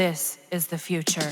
This is the future.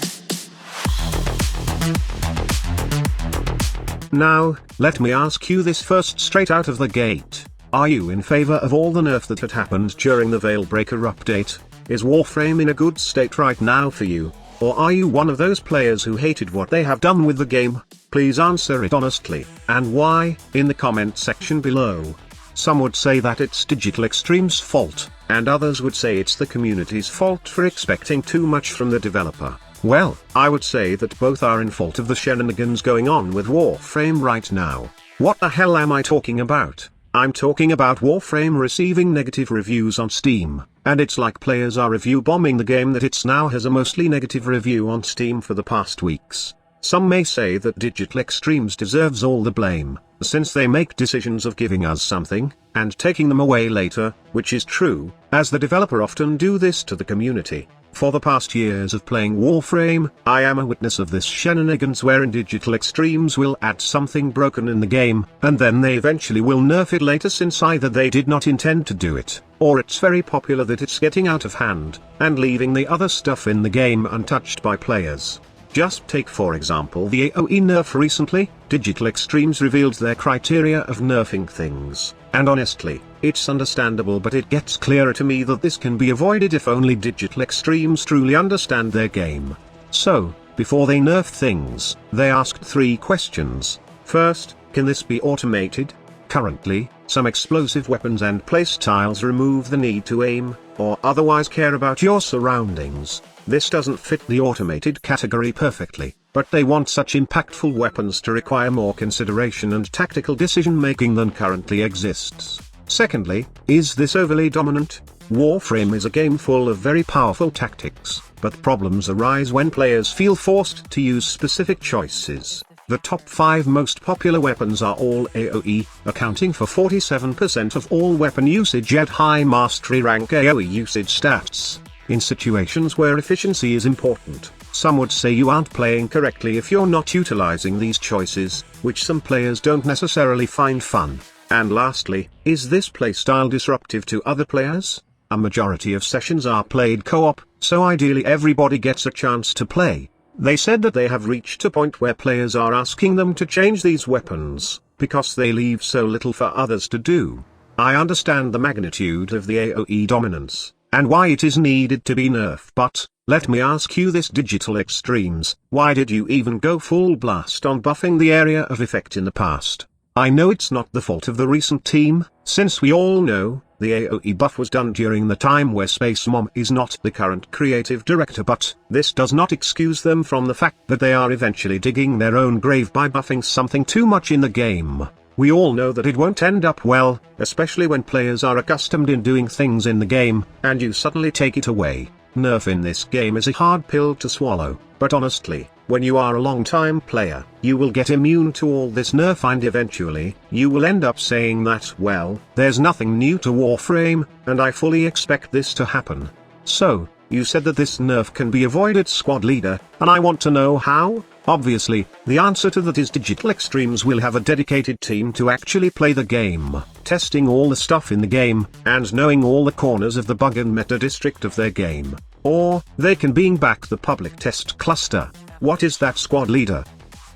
Now, let me ask you this first straight out of the gate. Are you in favor of all the nerf that had happened during the Veilbreaker update? Is Warframe in a good state right now for you? Or are you one of those players who hated what they have done with the game? Please answer it honestly, and why, in the comment section below. Some would say that it's Digital Extreme's fault, and others would say it's the community's fault for expecting too much from the developer. Well, I would say that both are in fault of the shenanigans going on with Warframe right now. What the hell am I talking about? I'm talking about Warframe receiving negative reviews on Steam, and it's like players are review bombing the game that it's now has a mostly negative review on Steam for the past weeks. Some may say that Digital Extremes deserves all the blame, since they make decisions of giving us something, and taking them away later, which is true, as the developer often do this to the community. For the past years of playing Warframe, I am a witness of this shenanigans wherein Digital Extremes will add something broken in the game, and then they eventually will nerf it later since either they did not intend to do it, or it's very popular that it's getting out of hand, and leaving the other stuff in the game untouched by players. Just take for example the AoE nerf recently. Digital Extremes revealed their criteria of nerfing things, and honestly, it's understandable, but it gets clearer to me that this can be avoided if only Digital Extremes truly understand their game. So, before they nerf things, they asked 3 questions. First, can this be automated? Currently, some explosive weapons and playstyles remove the need to aim, or otherwise care about your surroundings. This doesn't fit the automated category perfectly, but they want such impactful weapons to require more consideration and tactical decision-making than currently exists. Secondly, is this overly dominant? Warframe is a game full of very powerful tactics, but problems arise when players feel forced to use specific choices. The top 5 most popular weapons are all AoE, accounting for 47% of all weapon usage at high mastery rank AoE usage stats. In situations where efficiency is important, some would say you aren't playing correctly if you're not utilizing these choices, which some players don't necessarily find fun. And lastly, is this playstyle disruptive to other players? A majority of sessions are played co-op, so ideally everybody gets a chance to play. They said that they have reached a point where players are asking them to change these weapons, because they leave so little for others to do. I understand the magnitude of the AoE dominance, and why it is needed to be nerfed, but, let me ask you this, Digital Extremes, why did you even go full blast on buffing the area of effect in the past? I know it's not the fault of the recent team, since we all know, the AoE buff was done during the time where Space Mom is not the current creative director, but this does not excuse them from the fact that they are eventually digging their own grave by buffing something too much in the game. We all know that it won't end up well, especially when players are accustomed in doing things in the game, and you suddenly take it away. Nerf in this game is a hard pill to swallow, but honestly, when you are a long-time player, you will get immune to all this nerf, and eventually, you will end up saying that, well, there's nothing new to Warframe, and I fully expect this to happen. So, you said that this nerf can be avoided, squad leader, and I want to know how? Obviously, the answer to that is Digital Extremes will have a dedicated team to actually play the game, testing all the stuff in the game, and knowing all the corners of the bug and meta district of their game. Or, they can bring back the public test cluster. What is that, squad leader?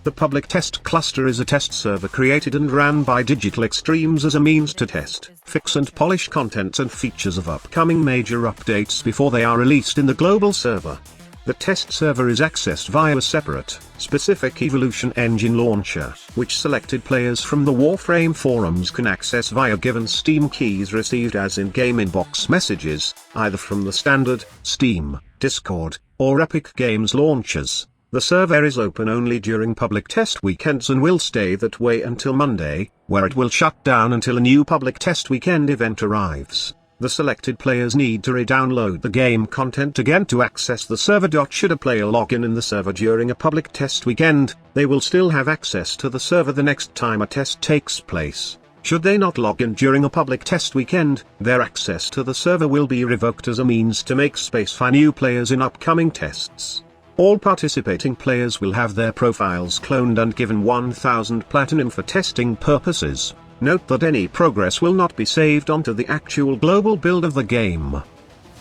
The public test cluster is a test server created and ran by Digital Extremes as a means to test, fix and polish contents and features of upcoming major updates before they are released in the global server. The test server is accessed via a separate, specific Evolution Engine launcher, which selected players from the Warframe forums can access via given Steam keys received as in-game inbox messages, either from the standard, Steam, Discord, or Epic Games launchers. The server is open only during public test weekends and will stay that way until Monday, where it will shut down until a new public test weekend event arrives. The selected players need to re-download the game content again to access the server. Should a player log in the server during a public test weekend, they will still have access to the server the next time a test takes place. Should they not log in during a public test weekend, their access to the server will be revoked as a means to make space for new players in upcoming tests. All participating players will have their profiles cloned and given 1000 platinum for testing purposes. Note that any progress will not be saved onto the actual global build of the game.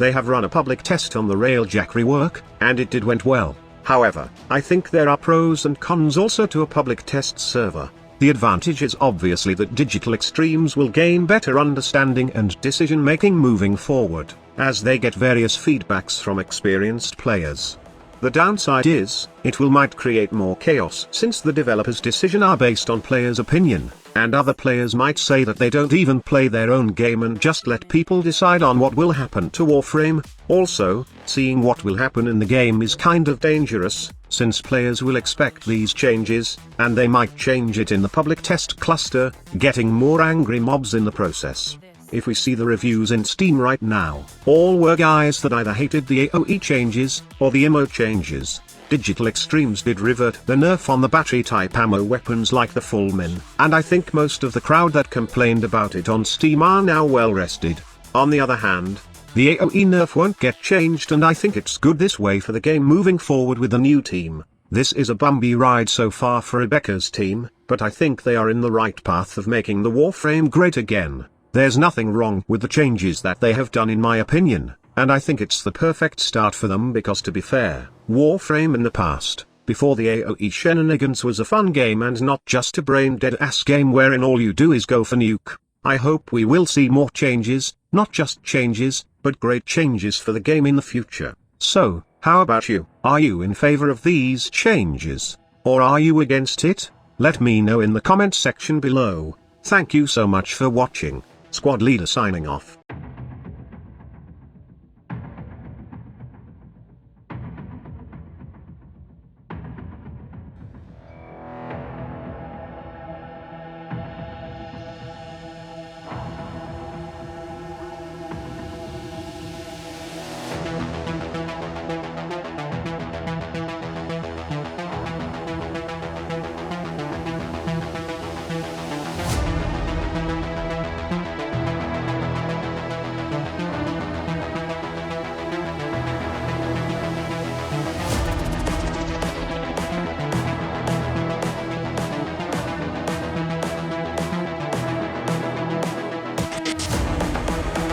They have run a public test on the Railjack rework, and it went well. However, I think there are pros and cons also to a public test server. The advantage is obviously that Digital Extremes will gain better understanding and decision-making moving forward, as they get various feedbacks from experienced players. The downside is, it might create more chaos since the developer's decisions are based on players' opinion, and other players might say that they don't even play their own game and just let people decide on what will happen to Warframe. Also, seeing what will happen in the game is kind of dangerous, since players will expect these changes, and they might change it in the public test cluster, getting more angry mobs in the process. If we see the reviews in Steam right now, all were guys that either hated the AoE changes, or the ammo changes. Digital Extremes did revert the nerf on the battery-type ammo weapons like the full min, and I think most of the crowd that complained about it on Steam are now well rested. On the other hand, the AoE nerf won't get changed, and I think it's good this way for the game moving forward with the new team. This is a bumpy ride so far for Rebecca's team, but I think they are in the right path of making the Warframe great again. There's nothing wrong with the changes that they have done in my opinion, and I think it's the perfect start for them because to be fair, Warframe in the past, before the AoE shenanigans, was a fun game and not just a brain-dead ass game wherein all you do is go for nuke. I hope we will see more changes, not just changes, but great changes for the game in the future. So, how about you? Are you in favor of these changes? Or are you against it? Let me know in the comment section below. Thank you so much for watching. Squad Leader signing off.